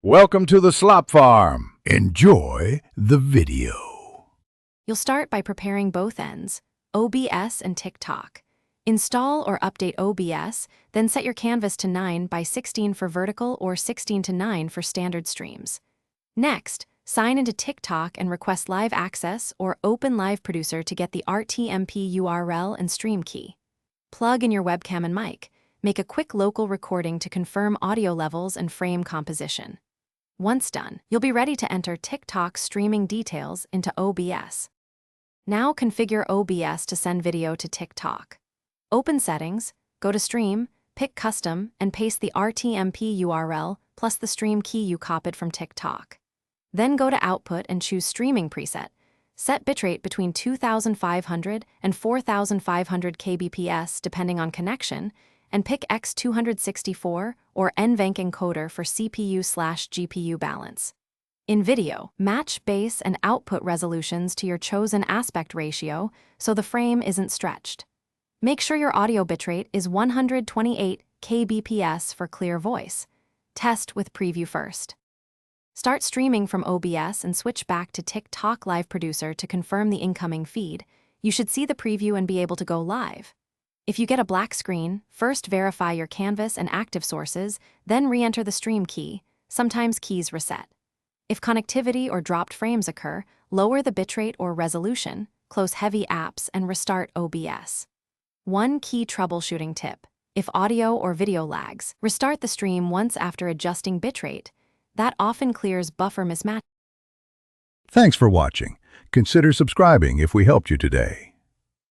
Welcome to the Slop Farm. Enjoy the video. You'll start by preparing both ends, OBS and TikTok. Install or update OBS, then set your canvas to 9 by 16 for vertical or 16 to 9 for standard streams. Next, sign into TikTok and request live access or open Live Producer to get the RTMP URL and stream key. Plug in your webcam and mic. Make a quick local recording to confirm audio levels and frame composition. Once done, you'll be ready to enter TikTok streaming details into OBS. Now configure OBS to send video to TikTok. Open Settings, go to Stream, pick Custom, and paste the RTMP URL plus the stream key you copied from TikTok. Then go to Output and choose Streaming preset. Set bitrate between 2,500 and 4,500 kbps depending on connection, and pick X264 or NVENC encoder for CPU/GPU balance. In video, match base and output resolutions to your chosen aspect ratio so the frame isn't stretched. Make sure your audio bitrate is 128 kbps for clear voice. Test with Preview first. Start streaming from OBS and switch back to TikTok Live Producer to confirm the incoming feed. You should see the preview and be able to go live. If you get a black screen, first verify your canvas and active sources, then re-enter the stream key. Sometimes keys reset. If connectivity or dropped frames occur, lower the bitrate or resolution, close heavy apps, and restart OBS. One key troubleshooting tip: if audio or video lags, restart the stream once after adjusting bitrate. That often clears buffer mismatch. Thanks for watching. Consider subscribing if we helped you today.